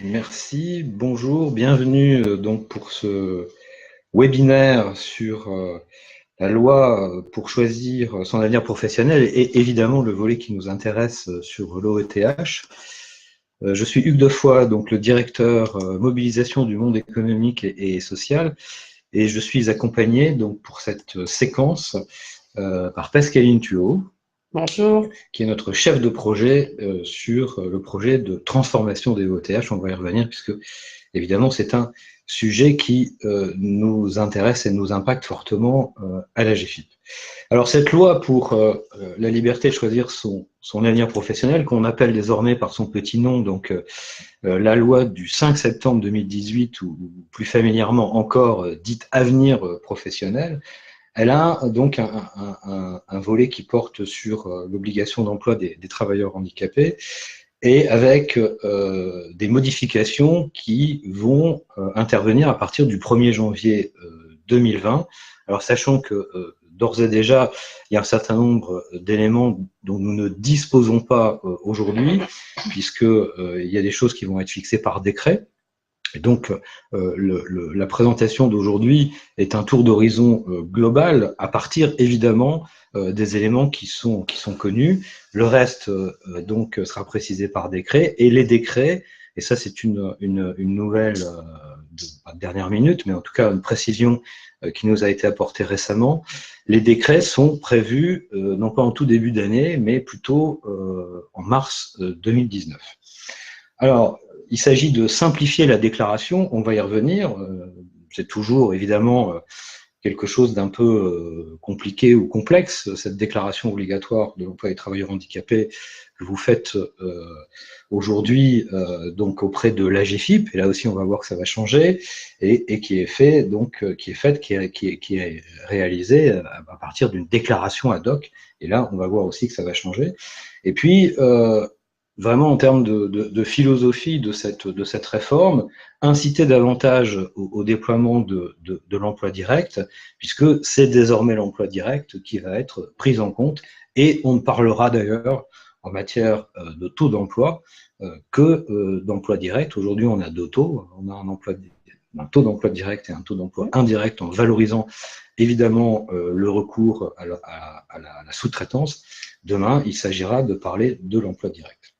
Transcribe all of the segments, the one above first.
Merci, bonjour, bienvenue donc pour ce webinaire sur la loi pour choisir son avenir professionnel et évidemment le volet qui nous intéresse sur l'OETH. Je suis Hugues Defoy, donc le directeur mobilisation du monde économique et social, et je suis accompagné donc pour cette séquence par Pascaline Thuot. Bonjour. Qui est notre chef de projet sur le projet de transformation des OETH. On va y revenir puisque, évidemment, c'est un sujet qui nous intéresse et nous impacte fortement à la GFIP. Alors, cette loi pour la liberté de choisir son avenir professionnel, qu'on appelle désormais par son petit nom, donc la loi du 5 septembre 2018, ou plus familièrement encore dite avenir professionnel, elle a donc un volet qui porte sur l'obligation d'emploi des travailleurs handicapés et avec des modifications qui vont intervenir à partir du 1er janvier 2020. Alors sachant que d'ores et déjà, il y a un certain nombre d'éléments dont nous ne disposons pas aujourd'hui, puisqu'il y a des choses qui vont être fixées par décret. Et donc, la présentation d'aujourd'hui est un tour d'horizon global à partir, évidemment, des éléments qui sont connus. Le reste, donc, sera précisé par décret. Et les décrets, et ça, c'est une nouvelle de dernière minute, mais en tout cas, une précision qui nous a été apportée récemment. Les décrets sont prévus, non pas en tout début d'année, mais plutôt en mars 2019. Alors, il s'agit de simplifier la déclaration, on va y revenir. C'est toujours évidemment quelque chose d'un peu compliqué ou complexe, cette déclaration obligatoire de l'emploi des travailleurs handicapés que vous faites aujourd'hui donc auprès de l'AGFIP, et là aussi on va voir que ça va changer, et qui est fait, donc qui est réalisé à partir d'une déclaration ad hoc, et là on va voir aussi que ça va changer. Et puis vraiment en termes de philosophie de cette réforme, inciter davantage au déploiement de l'emploi direct, puisque c'est désormais l'emploi direct qui va être pris en compte, et on ne parlera d'ailleurs en matière de taux d'emploi que d'emploi direct. Aujourd'hui, on a deux taux, on a un taux d'emploi direct et un taux d'emploi indirect, en valorisant évidemment le recours à la sous-traitance. Demain, il s'agira de parler de l'emploi direct.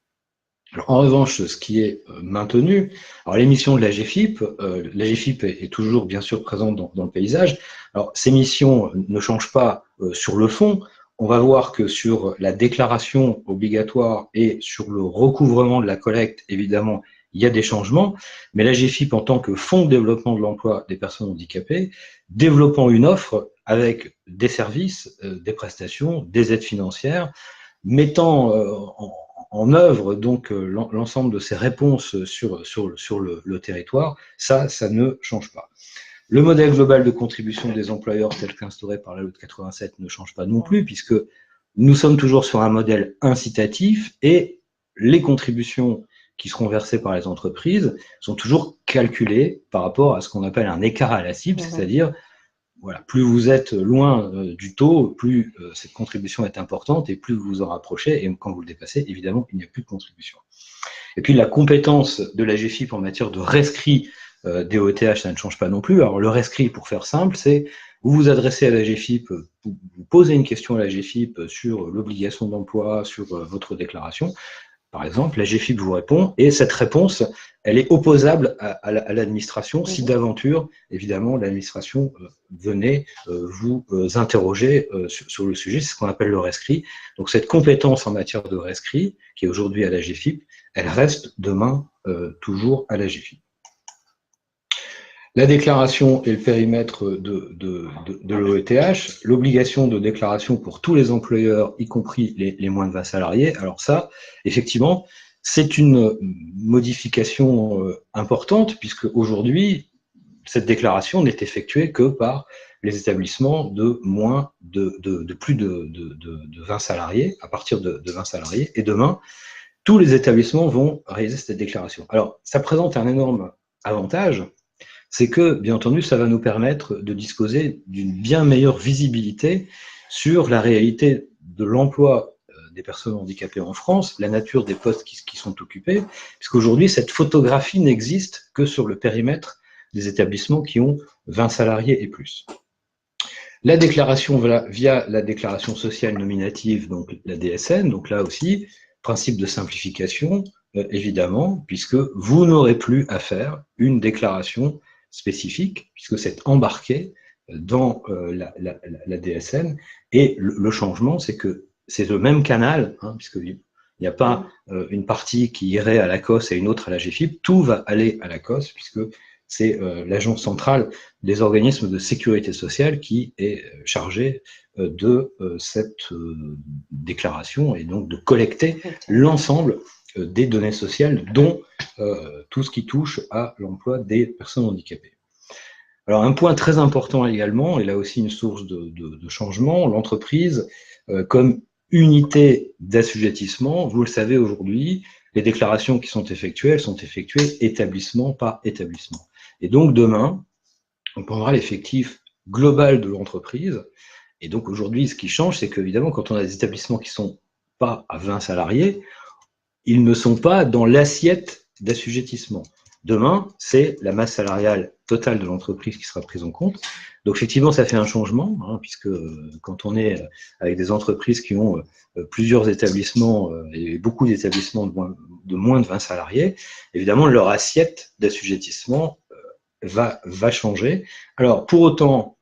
Alors, en revanche, ce qui est maintenu, alors les missions de la GFIP, est toujours bien sûr présente dans le paysage. Alors ces missions ne changent pas sur le fond. On va voir que sur la déclaration obligatoire et sur le recouvrement de la collecte, évidemment, il y a des changements, mais la GFIP, en tant que fonds de développement de l'emploi des personnes handicapées, développant une offre avec des services, des prestations, des aides financières, mettant en œuvre donc l'ensemble de ces réponses sur le territoire, ça ne change pas. Le modèle global de contribution des employeurs tel qu'instauré par la loi de 87 ne change pas non plus, puisque nous sommes toujours sur un modèle incitatif et les contributions qui seront versées par les entreprises sont toujours calculées par rapport à ce qu'on appelle un écart à la cible, c'est-à-dire voilà, plus vous êtes loin du taux, plus cette contribution est importante et plus vous vous en rapprochez. Et quand vous le dépassez, évidemment, il n'y a plus de contribution. Et puis la compétence de la GFIP en matière de rescrit des OETH, ça ne change pas non plus. Alors le rescrit, pour faire simple, c'est vous vous adressez à la GFIP, vous posez une question à la GFIP sur l'obligation d'emploi, sur votre déclaration. Par exemple, la GFIP vous répond, et cette réponse, elle est opposable à l'administration si d'aventure, évidemment, l'administration venait vous interroger sur le sujet. C'est ce qu'on appelle le rescrit. Donc cette compétence en matière de rescrit, qui est aujourd'hui à la GFIP, elle reste demain toujours à la GFIP. La déclaration et le périmètre de l'OETH, l'obligation de déclaration pour tous les employeurs, y compris les moins de 20 salariés. Alors ça, effectivement, c'est une modification importante, puisque aujourd'hui, cette déclaration n'est effectuée que par les établissements de plus de 20 salariés, à partir de 20 salariés. Et demain, tous les établissements vont réaliser cette déclaration. Alors, ça présente un énorme avantage, c'est que, bien entendu, ça va nous permettre de disposer d'une bien meilleure visibilité sur la réalité de l'emploi des personnes handicapées en France, la nature des postes qui sont occupés, puisqu'aujourd'hui, cette photographie n'existe que sur le périmètre des établissements qui ont 20 salariés et plus. La déclaration via la déclaration sociale nominative, donc la DSN, donc là aussi, principe de simplification, évidemment, puisque vous n'aurez plus à faire une déclaration spécifique, puisque c'est embarqué dans la DSN, et le changement, c'est que c'est le même canal, hein, puisqu'il n'y a pas une partie qui irait à l'ACOS et une autre à la GFIP, tout va aller à l'ACOS, puisque c'est l'agence centrale des organismes de sécurité sociale qui est chargée de cette déclaration et donc de collecter l'ensemble des données sociales, dont tout ce qui touche à l'emploi des personnes handicapées. Alors un point très important également, et là aussi une source de changement, l'entreprise comme unité d'assujettissement. Vous le savez aujourd'hui, les déclarations qui sont effectuées, elles sont effectuées établissement par établissement. Et donc demain, on prendra l'effectif global de l'entreprise. Et donc aujourd'hui, ce qui change, c'est qu'évidemment, quand on a des établissements qui ne sont pas à 20 salariés, ils ne sont pas dans l'assiette d'assujettissement. Demain, c'est la masse salariale totale de l'entreprise qui sera prise en compte. Donc effectivement, ça fait un changement, hein, puisque quand on est avec des entreprises qui ont plusieurs établissements et beaucoup d'établissements de moins de 20 salariés, évidemment, leur assiette d'assujettissement va changer. Alors, pour autant,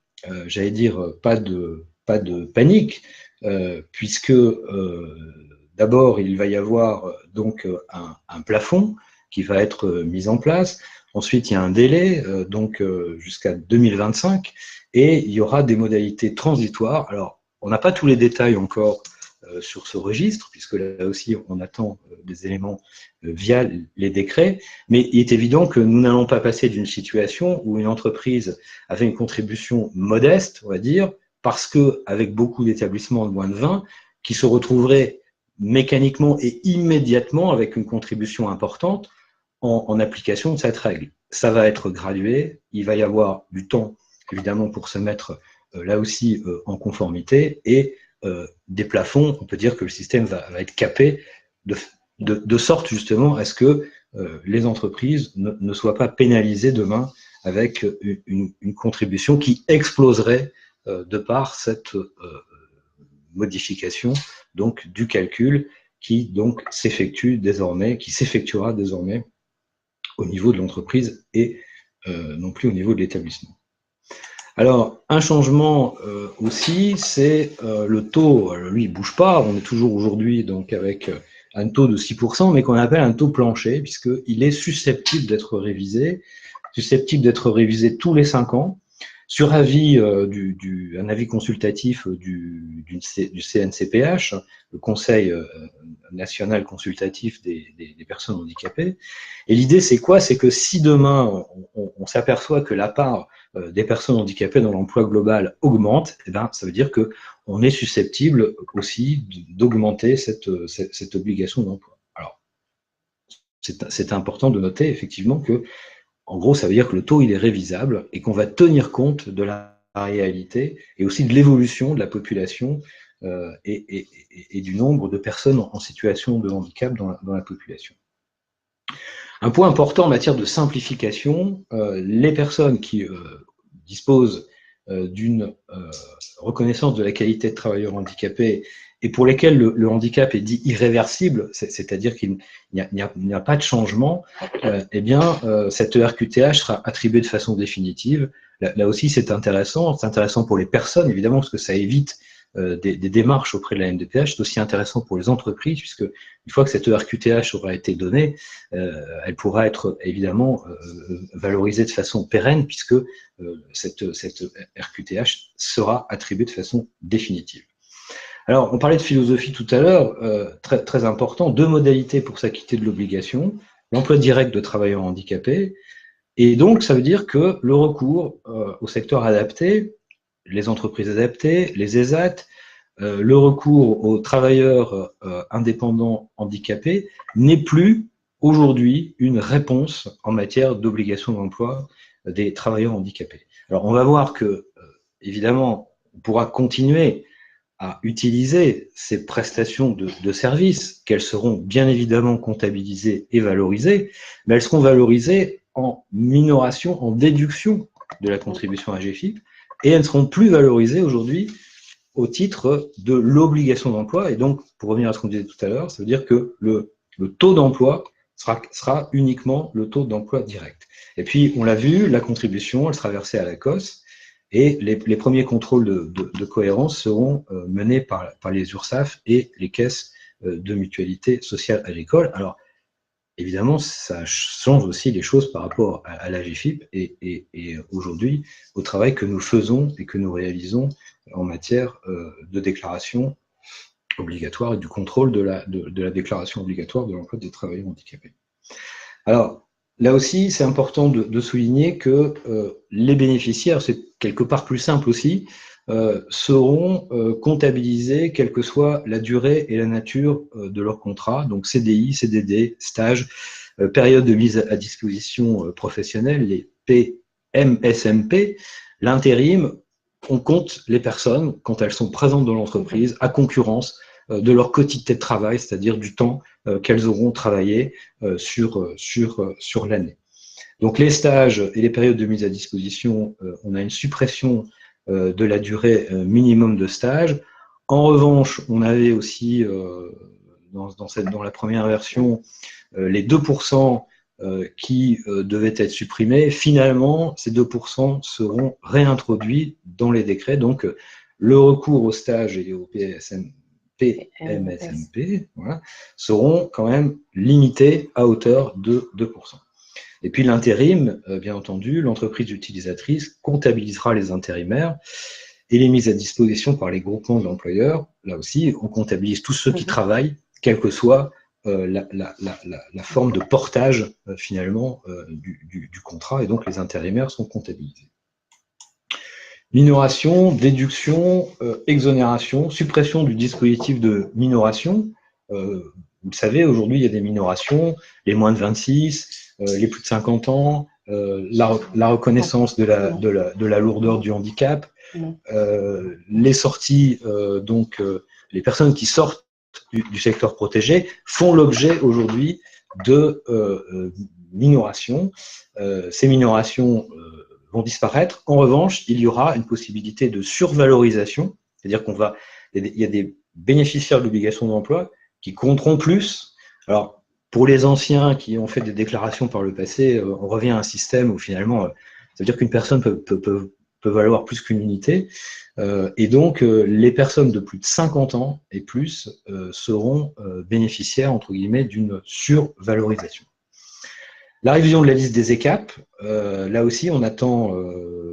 j'allais dire, pas de panique, puisque d'abord, il va y avoir donc un plafond qui va être mis en place. Ensuite, il y a un délai, donc jusqu'à 2025, et il y aura des modalités transitoires. Alors, on n'a pas tous les détails encore sur ce registre, puisque là aussi, on attend des éléments via les décrets, mais il est évident que nous n'allons pas passer d'une situation où une entreprise avait une contribution modeste, on va dire, parce qu'avec beaucoup d'établissements de moins de 20, qui se retrouveraient mécaniquement et immédiatement avec une contribution importante en application de cette règle. Ça va être gradué, il va y avoir du temps, évidemment, pour se mettre là aussi en conformité, et des plafonds, on peut dire que le système va être capé de sorte justement à ce que les entreprises ne soient pas pénalisées demain avec une contribution qui exploserait de par cette modification donc du calcul qui donc s'effectuera désormais au niveau de l'entreprise et non plus au niveau de l'établissement. Alors, un changement aussi, c'est le taux. Alors, lui, il ne bouge pas. On est toujours aujourd'hui donc avec un taux de 6%, mais qu'on appelle un taux plancher, puisqu'il est susceptible d'être révisé tous les 5 ans, sur avis un avis consultatif du CNCPH, le Conseil national consultatif des personnes handicapées. Et l'idée, c'est quoi? C'est que si demain, on s'aperçoit que la part des personnes handicapées dans l'emploi global augmente, eh ben, ça veut dire qu'on est susceptible aussi d'augmenter cette obligation d'emploi. Alors, c'est important de noter effectivement que, en gros, ça veut dire que le taux, il est révisable et qu'on va tenir compte de la réalité et aussi de l'évolution de la population et du nombre de personnes en situation de handicap dans la population. Un point important en matière de simplification, les personnes qui disposent d'une reconnaissance de la qualité de travailleur handicapé et pour lesquelles le handicap est dit irréversible, c'est-à-dire qu'il n'y a pas de changement, eh bien, cette ERQTH sera attribuée de façon définitive. Là aussi, c'est intéressant pour les personnes, évidemment, parce que ça évite des démarches auprès de la MDPH. C'est aussi intéressant pour les entreprises, puisque une fois que cette ERQTH aura été donnée, elle pourra être évidemment valorisée de façon pérenne, puisque cette RQTH sera attribuée de façon définitive. Alors, on parlait de philosophie tout à l'heure, très, très important, 2 modalités pour s'acquitter de l'obligation, l'emploi direct de travailleurs handicapés, et donc ça veut dire que le recours au secteur adapté, les entreprises adaptées, les ESAT, le recours aux travailleurs indépendants handicapés n'est plus aujourd'hui une réponse en matière d'obligation d'emploi des travailleurs handicapés. Alors on va voir que, évidemment, on pourra continuer à utiliser ces prestations de services, qu'elles seront bien évidemment comptabilisées et valorisées, mais elles seront valorisées en minoration, en déduction de la contribution à GFIP, et elles ne seront plus valorisées aujourd'hui au titre de l'obligation d'emploi. Et donc, pour revenir à ce qu'on disait tout à l'heure, ça veut dire que le taux d'emploi sera uniquement le taux d'emploi direct. Et puis, on l'a vu, la contribution, elle sera versée à la COS, et les premiers contrôles de cohérence seront menés par les URSSAF et les caisses de mutualité sociale agricole. Alors, évidemment, ça change aussi les choses par rapport à la GFIP et aujourd'hui au travail que nous faisons et que nous réalisons en matière de déclaration obligatoire et du contrôle de la déclaration obligatoire de l'emploi des travailleurs handicapés. Alors, là aussi, c'est important de souligner que les bénéficiaires, c'est quelque part plus simple aussi, seront comptabilisés quelle que soit la durée et la nature de leur contrat, donc CDI, CDD, stage, période de mise à disposition professionnelle, les PMSMP, l'intérim, on compte les personnes quand elles sont présentes dans l'entreprise à concurrence de leur quotité de travail, c'est-à-dire du temps qu'elles auront travaillé sur l'année. Donc les stages et les périodes de mise à disposition, on a une suppression de la durée minimum de stage. En revanche, on avait aussi dans la première version les 2% qui devaient être supprimés. Finalement, ces 2% seront réintroduits dans les décrets. Donc le recours au stage et au PMSMP voilà, seront quand même limités à hauteur de 2%. Et puis l'intérim, bien entendu, l'entreprise utilisatrice comptabilisera les intérimaires et les mises à disposition par les groupements d'employeurs. Là aussi, on comptabilise tous ceux qui travaillent, quelle que soit la forme de portage finalement du contrat, et donc les intérimaires sont comptabilisés. Minoration, déduction, exonération, suppression du dispositif de minoration. Vous le savez, aujourd'hui, il y a des minorations, les moins de 26, les plus de 50 ans, la reconnaissance de la lourdeur du handicap, les sorties, donc les personnes qui sortent du secteur protégé font l'objet aujourd'hui de minorations. Ces minorations vont disparaître. En revanche, il y aura une possibilité de survalorisation, c'est-à-dire il y a des bénéficiaires de l'obligation d'emploi qui compteront plus. Alors, pour les anciens qui ont fait des déclarations par le passé, on revient à un système où finalement, ça veut dire qu'une personne peut valoir plus qu'une unité. Et donc, les personnes de plus de 50 ans et plus seront bénéficiaires, entre guillemets, d'une survalorisation. La révision de la liste des ECAP, là aussi, on attend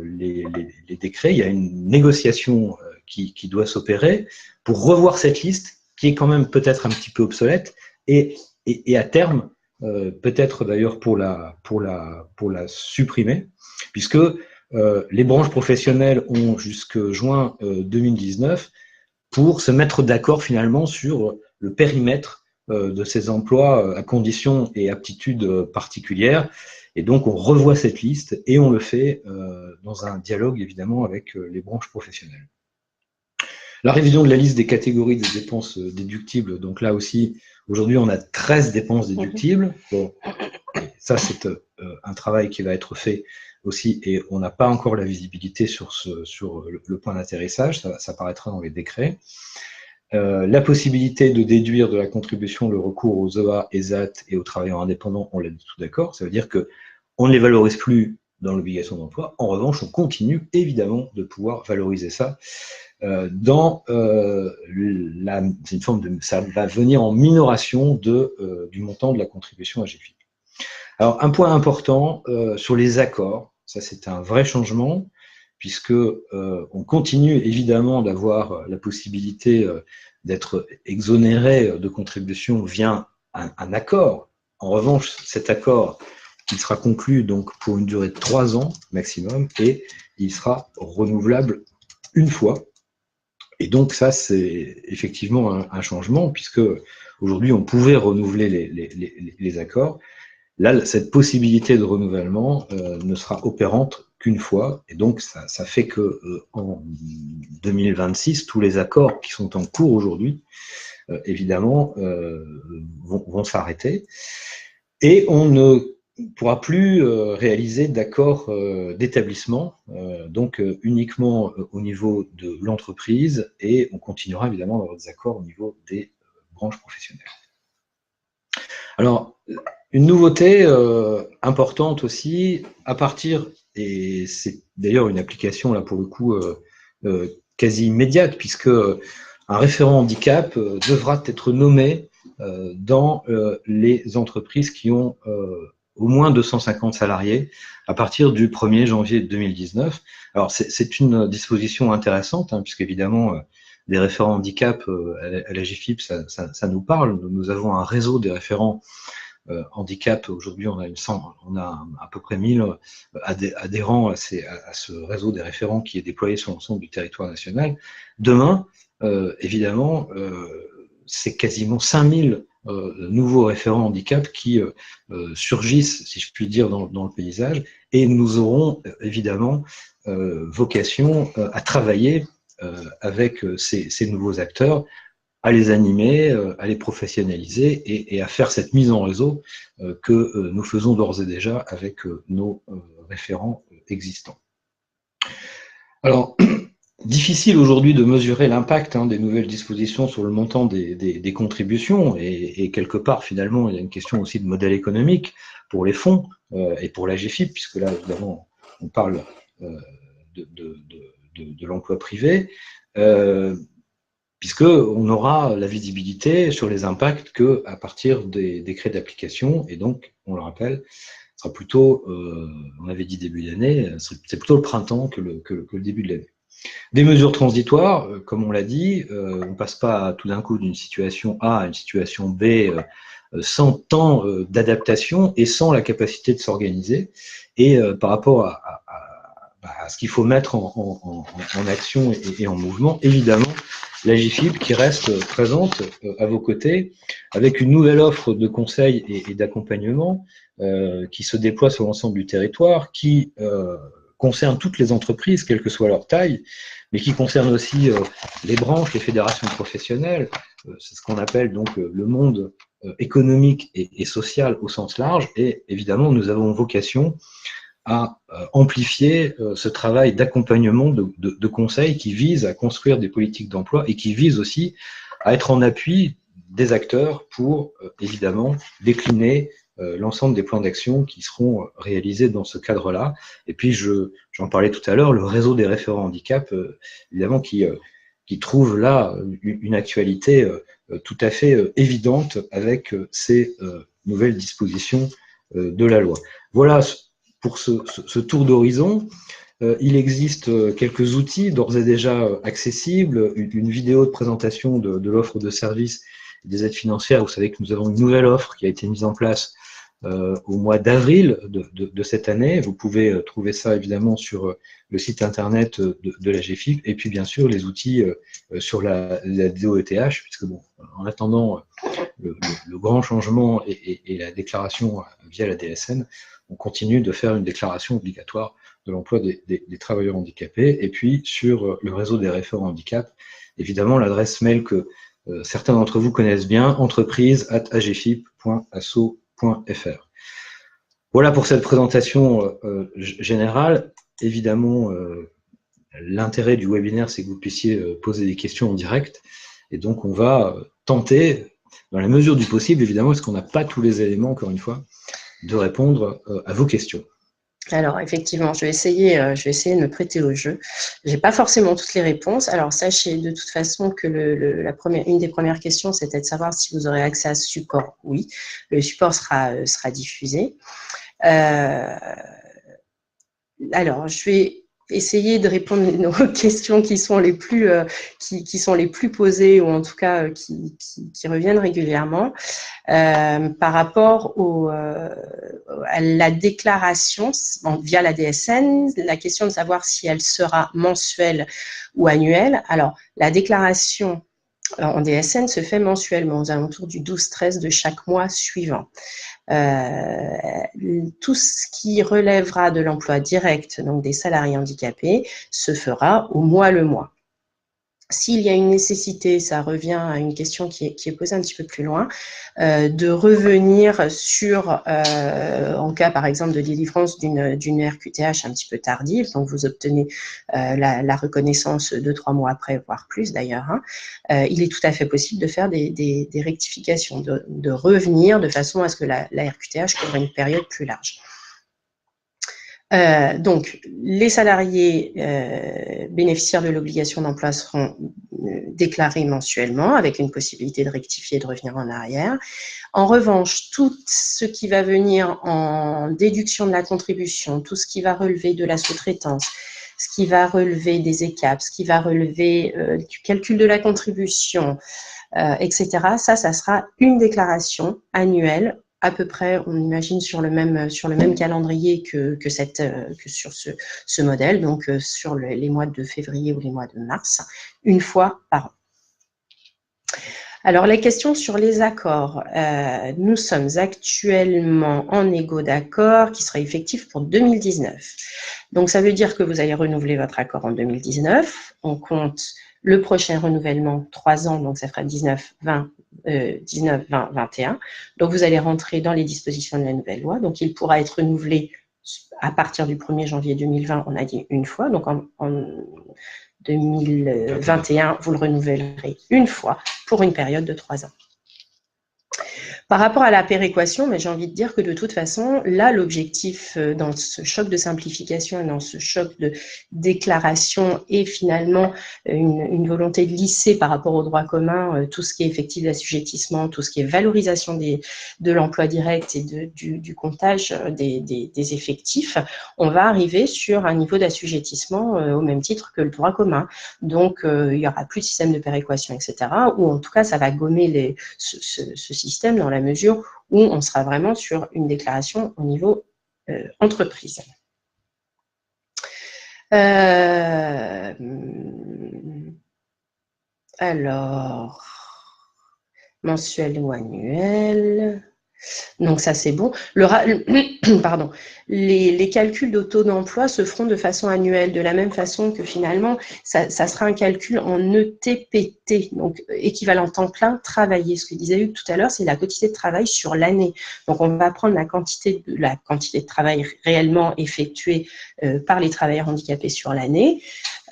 les décrets. Il y a une négociation qui doit s'opérer pour revoir cette liste, qui est quand même peut-être un petit peu obsolète, et à terme, peut-être d'ailleurs pour la supprimer, puisque les branches professionnelles ont jusque juin 2019 pour se mettre d'accord finalement sur le périmètre de ces emplois à conditions et aptitudes particulières. Et donc, on revoit cette liste et on le fait dans un dialogue, évidemment, avec les branches professionnelles. La révision de la liste des catégories des dépenses déductibles. Donc là aussi, aujourd'hui, on a 13 dépenses déductibles. Bon, ça, c'est un travail qui va être fait aussi, et on n'a pas encore la visibilité sur le point d'atterrissage, ça apparaîtra dans les décrets. La possibilité de déduire de la contribution le recours aux EA, ESAT et aux travailleurs indépendants, on l'a dit tout d'accord, ça veut dire qu'on ne les valorise plus dans l'obligation d'emploi. En revanche, on continue évidemment de pouvoir valoriser ça dans c'est une forme ça va venir en minoration du montant de la contribution à GFIP. Alors, un point important sur les accords, ça c'est un vrai changement, puisque on continue évidemment d'avoir la possibilité d'être exonéré de contribution via un accord. En revanche, cet accord, il sera conclu donc pour une durée de 3 ans maximum, et il sera renouvelable une fois. Et donc ça, c'est effectivement un changement, puisque aujourd'hui on pouvait renouveler les accords. Là, cette possibilité de renouvellement ne sera opérante qu'une fois, et donc ça fait que en 2026, tous les accords qui sont en cours aujourd'hui, évidemment, vont s'arrêter, et on ne pourra plus réaliser d'accords d'établissement, donc uniquement au niveau de l'entreprise, et on continuera évidemment d'avoir des accords au niveau des branches professionnelles. Alors, une nouveauté importante aussi, à partir, et c'est d'ailleurs une application là pour le coup quasi immédiate, puisque un référent handicap devra être nommé dans les entreprises qui ont au moins 250 salariés à partir du 1er janvier 2019. Alors c'est une disposition intéressante, hein, puisqu'évidemment des référents handicap à la GFIP, ça nous parle. Nous avons un réseau des référents handicap. Aujourd'hui, on a à peu près 1000 adhérents à ce réseau des référents qui est déployé sur l'ensemble du territoire national. Demain, évidemment, c'est quasiment 5000 nouveaux référents handicap qui surgissent, si je puis dire, dans le paysage, et nous aurons évidemment vocation à travailler avec ces nouveaux acteurs, à les animer, à les professionnaliser et à faire cette mise en réseau que nous faisons d'ores et déjà avec nos référents existants. Alors, difficile aujourd'hui de mesurer l'impact des nouvelles dispositions sur le montant des contributions, et quelque part, finalement, il y a une question aussi de modèle économique pour les fonds et pour la GFIP, puisque là, évidemment, on parle de l'emploi privé, puisqu'on aura la visibilité sur les impacts qu'à partir des décrets d'application, et donc, on le rappelle, ce sera plutôt, on avait dit début d'année, c'est plutôt le printemps que le début de l'année. Des mesures transitoires, comme on l'a dit, on ne passe pas tout d'un coup d'une situation A à une situation B sans temps d'adaptation et sans la capacité de s'organiser. Et par rapport à ce qu'il faut mettre en action et en mouvement, évidemment, la GFIP qui reste présente à vos côtés avec une nouvelle offre de conseils et d'accompagnement qui se déploie sur l'ensemble du territoire, qui concerne toutes les entreprises, quelle que soit leur taille, mais qui concerne aussi les branches, les fédérations professionnelles, c'est ce qu'on appelle donc le monde économique et social au sens large, et évidemment nous avons vocation à amplifier ce travail d'accompagnement, de conseil qui vise à construire des politiques d'emploi et qui vise aussi à être en appui des acteurs pour évidemment décliner l'ensemble des plans d'action qui seront réalisés dans ce cadre-là. Et puis, j'en parlais tout à l'heure, le réseau des référents handicap, évidemment, qui trouve là une actualité tout à fait évidente avec ces nouvelles dispositions de la loi. Voilà pour ce tour d'horizon. Il existe quelques outils d'ores et déjà accessibles, une vidéo de présentation de l'offre de services et des aides financières. Vous savez que nous avons une nouvelle offre qui a été mise en place au mois d'avril de cette année. Vous pouvez trouver ça évidemment sur le site internet de la GFIP, et puis bien sûr les outils sur la DOETH, puisque bon, en attendant le grand changement et la déclaration via la DSN, on continue de faire une déclaration obligatoire de l'emploi des travailleurs handicapés. Et puis sur le réseau des référents handicap, évidemment l'adresse mail que certains d'entre vous connaissent bien, entreprise@agfip.asso.fr. Voilà pour cette présentation générale. Évidemment, l'intérêt du webinaire, c'est que vous puissiez poser des questions en direct. Et donc, on va tenter, dans la mesure du possible, évidemment, parce qu'on n'a pas tous les éléments, encore une fois, de répondre à vos questions. Alors, effectivement, je vais essayer de me prêter au jeu. Je n'ai pas forcément toutes les réponses. Alors, sachez de toute façon que une des premières questions, c'était de savoir si vous aurez accès à ce support. Oui, le support sera diffusé. Alors, je vais essayer de répondre aux questions qui sont les plus posées, ou en tout cas qui reviennent régulièrement par rapport à la déclaration via la DSN, la question de savoir si elle sera mensuelle ou annuelle. Alors, la déclaration en DSN se fait mensuellement, aux alentours du 12-13 de chaque mois suivant. Tout ce qui relèvera de l'emploi direct, donc des salariés handicapés, se fera au mois le mois. S'il y a une nécessité, ça revient à une question qui est posée un petit peu plus loin, de revenir sur, en cas par exemple de délivrance d'une RQTH un petit peu tardive, donc vous obtenez la reconnaissance 2-3 mois après, voire plus d'ailleurs, hein, il est tout à fait possible de faire des rectifications, de revenir de façon à ce que la RQTH couvre une période plus large. Donc, les salariés bénéficiaires de l'obligation d'emploi seront déclarés mensuellement avec une possibilité de rectifier et de revenir en arrière. En revanche, tout ce qui va venir en déduction de la contribution, tout ce qui va relever de la sous-traitance, ce qui va relever des ECAP, ce qui va relever du calcul de la contribution, etc., ça sera une déclaration annuelle à peu près, on imagine, sur le même calendrier que sur ce modèle, donc sur les mois de février ou les mois de mars, une fois par an. Alors, la question sur les accords. Nous sommes actuellement en égo d'accord qui sera effectif pour 2019. Donc, ça veut dire que vous allez renouveler votre accord en 2019. On compte le prochain renouvellement 3 ans, donc ça fera 19, 20, 21. Donc, vous allez rentrer dans les dispositions de la nouvelle loi. Donc, il pourra être renouvelé à partir du 1er janvier 2020, on a dit une fois. Donc, en 2021, vous le renouvellerez une fois pour une période de 3 ans. Par rapport à la péréquation, mais j'ai envie de dire que de toute façon, là, l'objectif dans ce choc de simplification et dans ce choc de déclaration est finalement une volonté de lisser par rapport au droit commun tout ce qui est effectif d'assujettissement, tout ce qui est valorisation de l'emploi direct et du comptage des effectifs. On va arriver sur un niveau d'assujettissement au même titre que le droit commun. Donc, il n'y aura plus de système de péréquation, etc. Ou en tout cas, ça va gommer ce système dans la mesure où on sera vraiment sur une déclaration au niveau entreprise. Alors, mensuel ou annuel. Donc ça c'est bon. Pardon. Les calculs de taux d'emploi se feront de façon annuelle, de la même façon que finalement ça sera un calcul en ETPT, donc équivalent temps plein travaillé. Ce que disait Hugues tout à l'heure, c'est la quantité de travail sur l'année. Donc on va prendre la quantité de travail réellement effectuée par les travailleurs handicapés sur l'année.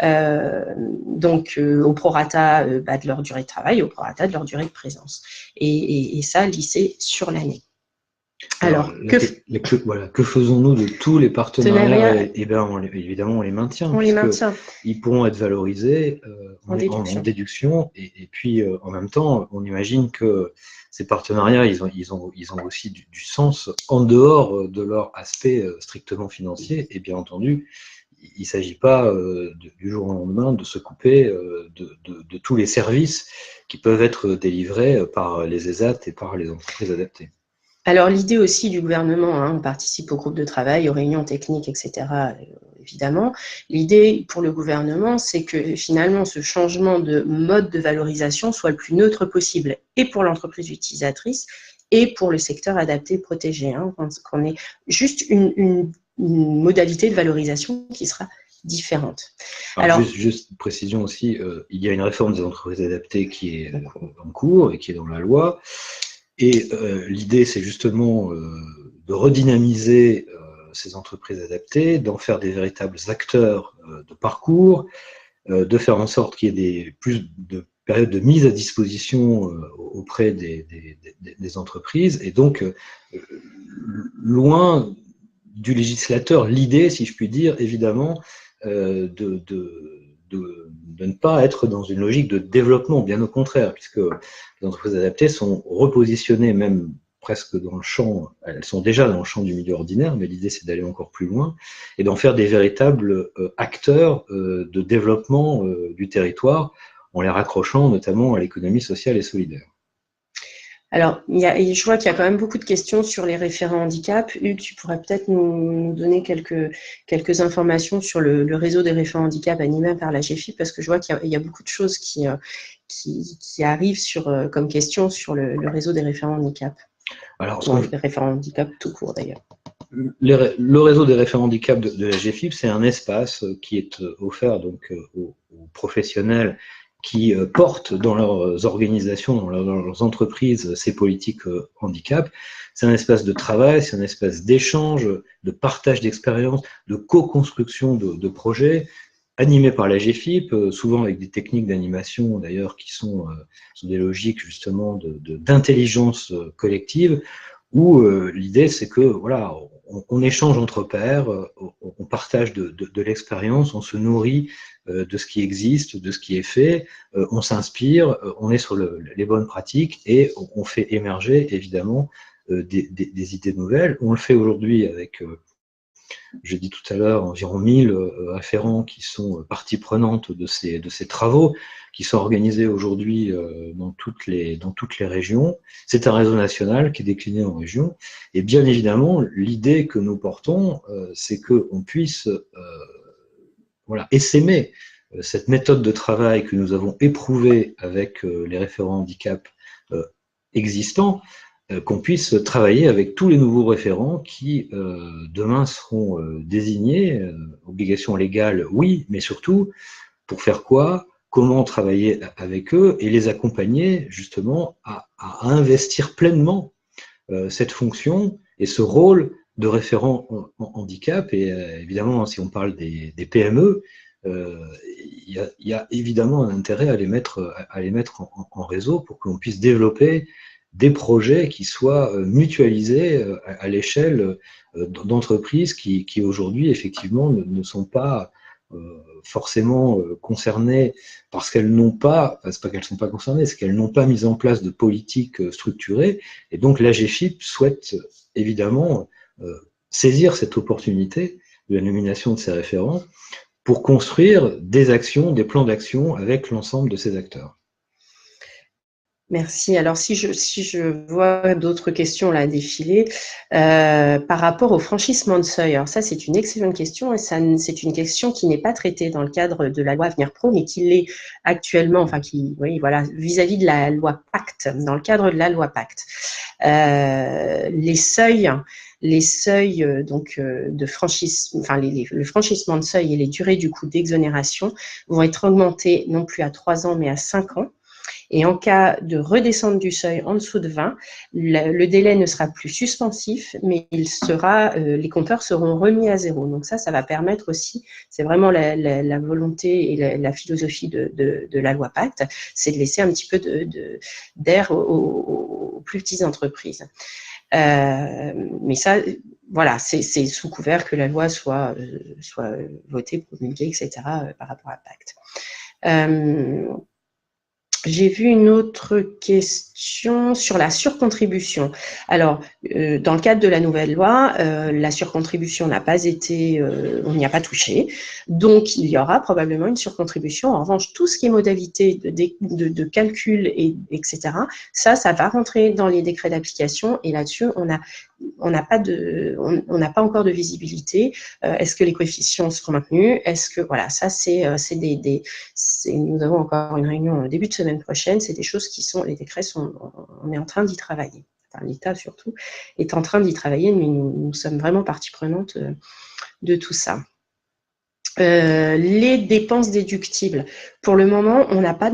Donc au prorata de leur durée de travail, au prorata de leur durée de présence. Et ça, lissé sur l'année. Alors, que faisons-nous de tous les partenariats? Eh bien, évidemment, on les maintient. Ils pourront être valorisés en déduction. Et puis, en même temps, on imagine que ces partenariats, ils ont aussi du sens en dehors de leur aspect strictement financier. Et bien entendu, il ne s'agit pas du jour au lendemain de se couper de tous les services qui peuvent être délivrés par les ESAT et par les entreprises adaptées. Alors, l'idée aussi du gouvernement, on participe au groupe de travail, aux réunions techniques, etc., évidemment. L'idée pour le gouvernement, c'est que finalement, ce changement de mode de valorisation soit le plus neutre possible, et pour l'entreprise utilisatrice, et pour le secteur adapté protégé. Qu'on ait juste une modalité de valorisation qui sera différente. Alors juste une précision aussi, il y a une réforme des entreprises adaptées qui est en cours et qui est dans la loi. Et l'idée, c'est justement de redynamiser ces entreprises adaptées, d'en faire des véritables acteurs de parcours, de faire en sorte qu'il y ait plus de périodes de mise à disposition auprès des entreprises. Et donc, loin du législateur, l'idée, si je puis dire, évidemment, de ne pas être dans une logique de développement, bien au contraire, puisque les entreprises adaptées sont repositionnées même presque dans le champ, elles sont déjà dans le champ du milieu ordinaire, mais l'idée c'est d'aller encore plus loin et d'en faire des véritables acteurs de développement du territoire en les raccrochant notamment à l'économie sociale et solidaire. Alors, je vois qu'il y a quand même beaucoup de questions sur les référents handicap. Hugues, tu pourrais peut-être nous donner quelques informations sur le réseau des référents handicap animé par la GFIP, parce que je vois qu'il y a beaucoup de choses qui arrivent comme question sur le réseau des référents handicap. Alors, des référents handicap tout court d'ailleurs. Le réseau des référents handicap de la GFIP, c'est un espace qui est offert donc aux professionnels qui portent dans leurs organisations, dans leurs entreprises, ces politiques handicap. C'est un espace de travail, c'est un espace d'échange, de partage d'expériences, de co-construction de projets, animé par la GFIP, souvent avec des techniques d'animation d'ailleurs qui sont des logiques justement d'intelligence collective, où l'idée c'est que voilà, on échange entre pairs, on partage de l'expérience, on se nourrit de ce qui existe, de ce qui est fait, on s'inspire, on est sur les bonnes pratiques et on fait émerger évidemment des idées nouvelles. On le fait aujourd'hui avec, j'ai dit tout à l'heure, environ 1000 référents qui sont partie prenante de ces travaux, qui sont organisés aujourd'hui dans toutes les régions. C'est un réseau national qui est décliné en régions. Et bien évidemment, l'idée que nous portons, c'est qu'on puisse essaimer cette méthode de travail que nous avons éprouvée avec les référents handicap existants, qu'on puisse travailler avec tous les nouveaux référents qui demain seront désignés, obligation légale, oui, mais surtout pour faire quoi, comment travailler avec eux et les accompagner justement à investir pleinement cette fonction et ce rôle de référent en handicap. Et évidemment, si on parle des PME, il y a évidemment un intérêt à les mettre en réseau pour qu'on puisse développer des projets qui soient mutualisés à l'échelle d'entreprises qui aujourd'hui, effectivement, ne sont pas forcément concernées parce qu'elles n'ont pas, c'est pas qu'elles ne sont pas concernées, c'est qu'elles n'ont pas mis en place de politique structurée. Et donc la GFIP souhaite évidemment saisir cette opportunité de la nomination de ces référents pour construire des actions, des plans d'action avec l'ensemble de ces acteurs. Merci. Alors, si je vois d'autres questions là défiler, par rapport au franchissement de seuil, alors ça, c'est une excellente question et c'est une question qui n'est pas traitée dans le cadre de la loi Avenir Pro, mais qui l'est actuellement, enfin, vis-à-vis de la loi Pacte, dans le cadre de la loi Pacte. Les seuils de franchissement, enfin le franchissement de seuil et les durées du coup d'exonération vont être augmentés non plus à 3 ans, mais à 5 ans. Et en cas de redescente du seuil en dessous de 20, le délai ne sera plus suspensif, mais les compteurs seront remis à zéro. Donc ça va permettre aussi, c'est vraiment la volonté et la philosophie de la loi Pacte, c'est de laisser un petit peu d'air aux plus petites entreprises. Mais ça, voilà, c'est sous couvert que la loi soit votée, promulguée, etc. Par rapport à Pacte. J'ai vu une autre question sur la surcontribution. Alors, dans le cadre de la nouvelle loi, la surcontribution n'a pas été, on n'y a pas touché. Donc, il y aura probablement une surcontribution. En revanche, tout ce qui est modalité de calcul, etc., ça va rentrer dans les décrets d'application. Et là-dessus, on n'a pas encore de visibilité. Est-ce que les coefficients seront maintenus? Est-ce que, voilà, ça, nous avons encore une réunion début de semaine prochaine. C'est des choses les décrets on est en train d'y travailler. Enfin, l'État surtout est en train d'y travailler, mais nous sommes vraiment partie prenante de tout ça. Les dépenses déductibles. Pour le moment, on n'a pas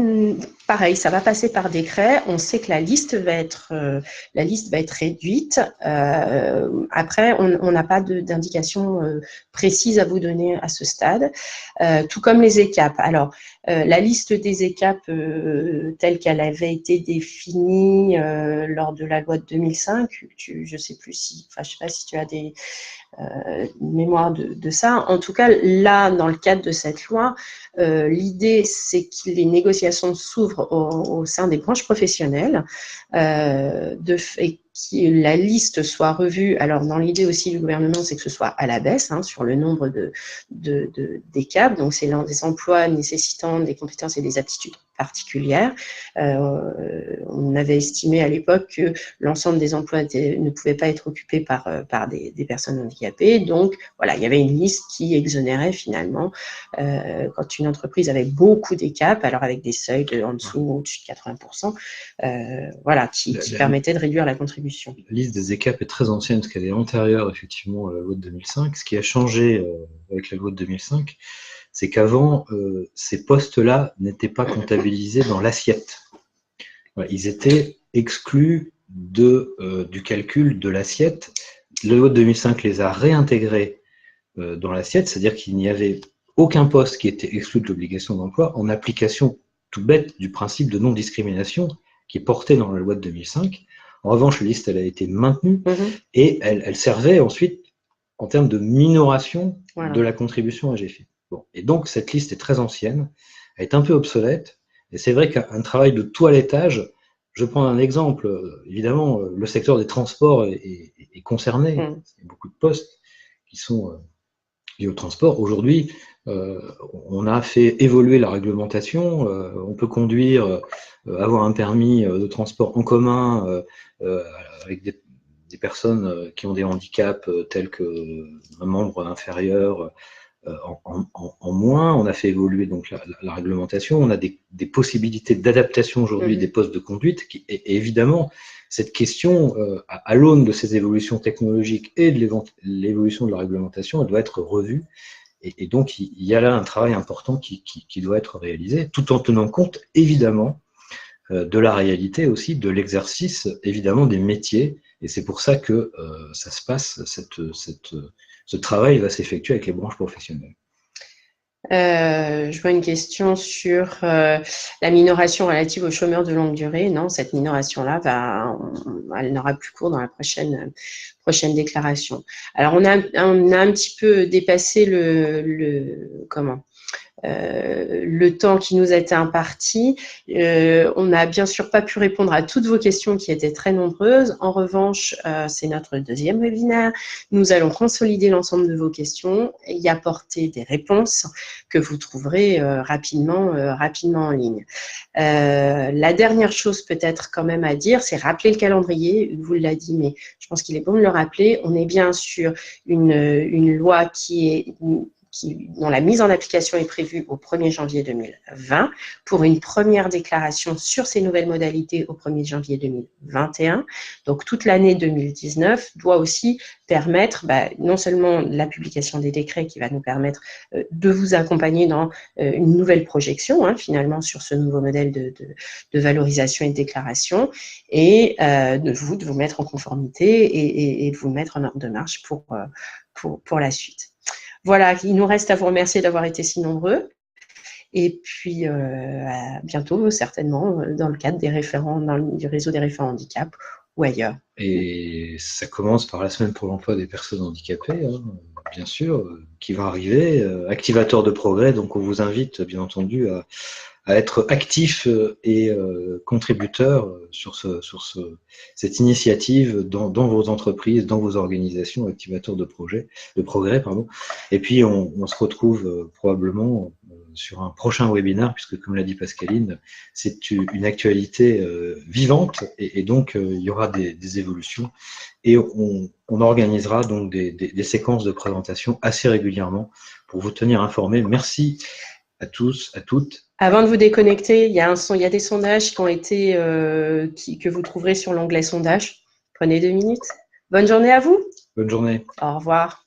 pareil, ça va passer par décret. On sait que la liste va être réduite. Après, on n'a pas d'indication précise à vous donner à ce stade. Tout comme les ECAP. Alors, la liste des ECAP telle qu'elle avait été définie lors de la loi de 2005, je sais pas si tu as des mémoire de ça. En tout cas, là, dans le cadre de cette loi, l'idée, c'est que les négociations s'ouvrent au sein des branches professionnelles et que la liste soit revue. Alors, dans l'idée aussi du gouvernement, c'est que ce soit à la baisse sur le nombre des CAP. Donc, c'est l'un des emplois nécessitant des compétences et des aptitudes particulière. On avait estimé à l'époque que l'ensemble des emplois ne pouvaient pas être occupés par des personnes handicapées. Donc, voilà, il y avait une liste qui exonérait finalement quand une entreprise avait beaucoup d'ECAP, alors avec des seuils en dessous ou au-dessus de 80%, voilà, qui permettaient de réduire la contribution. La liste des ECAP est très ancienne parce qu'elle est antérieure effectivement à la loi de 2005. Ce qui a changé avec la loi de 2005, c'est qu'avant, ces postes-là n'étaient pas comptabilisés dans l'assiette. Voilà, ils étaient exclus du calcul de l'assiette. La loi de 2005 les a réintégrés dans l'assiette, c'est-à-dire qu'il n'y avait aucun poste qui était exclu de l'obligation d'emploi en application tout bête du principe de non-discrimination qui est porté dans la loi de 2005. En revanche, la liste elle a été maintenue et elle servait ensuite en termes de minoration de la contribution à GFI. Bon. Et donc, cette liste est très ancienne, elle est un peu obsolète, et c'est vrai qu'un travail de toilettage, je prends un exemple, évidemment, le secteur des transports est concerné, il y a beaucoup de postes qui sont liés au transport. Aujourd'hui, on a fait évoluer la réglementation, on peut conduire, avoir un permis de transport en commun avec des personnes qui ont des handicaps tels qu'un membre inférieur en moins. On a fait évoluer donc la réglementation, on a des possibilités d'adaptation aujourd'hui des postes de conduite et évidemment cette question à l'aune de ces évolutions technologiques et de l'évolution de la réglementation, elle doit être revue et donc il y a là un travail important qui doit être réalisé tout en tenant compte évidemment de la réalité aussi, de l'exercice évidemment des métiers et c'est pour ça que ça se passe, ce travail va s'effectuer avec les branches professionnelles. Je vois une question sur la minoration relative aux chômeurs de longue durée. Non, cette minoration-là, elle n'aura plus cours dans la prochaine déclaration. Alors, on a un petit peu dépassé le temps qui nous a été imparti. On n'a bien sûr pas pu répondre à toutes vos questions qui étaient très nombreuses. En revanche, c'est notre deuxième webinaire. Nous allons consolider l'ensemble de vos questions et y apporter des réponses que vous trouverez rapidement en ligne. La dernière chose peut-être quand même à dire, c'est rappeler le calendrier. Vous l'avez dit, mais je pense qu'il est bon de le rappeler. On est bien sur une loi dont la mise en application est prévue au 1er janvier 2020 pour une première déclaration sur ces nouvelles modalités au 1er janvier 2021. Donc, toute l'année 2019 doit aussi permettre non seulement la publication des décrets qui va nous permettre de vous accompagner dans une nouvelle projection, finalement, sur ce nouveau modèle de valorisation et de déclaration et de vous mettre en conformité et de vous mettre en ordre de marche pour la suite. Voilà, il nous reste à vous remercier d'avoir été si nombreux. Et puis, à bientôt, certainement, dans le cadre du réseau des référents handicap ou ailleurs. Et ça commence par la semaine pour l'emploi des personnes handicapées, bien sûr, qui va arriver, activateur de progrès. Donc, on vous invite, bien entendu, à être actif et contributeur sur cette initiative dans vos entreprises, dans vos organisations, activateurs de progrès. Et puis, on se retrouve probablement sur un prochain webinaire, puisque comme l'a dit Pascaline, c'est une actualité vivante et donc il y aura des évolutions. Et on organisera donc des séquences de présentation assez régulièrement pour vous tenir informés. Merci à tous, à toutes. Avant de vous déconnecter, il y a des sondages qui ont été que vous trouverez sur l'onglet sondage. Prenez 2 minutes. Bonne journée à vous. Bonne journée. Au revoir.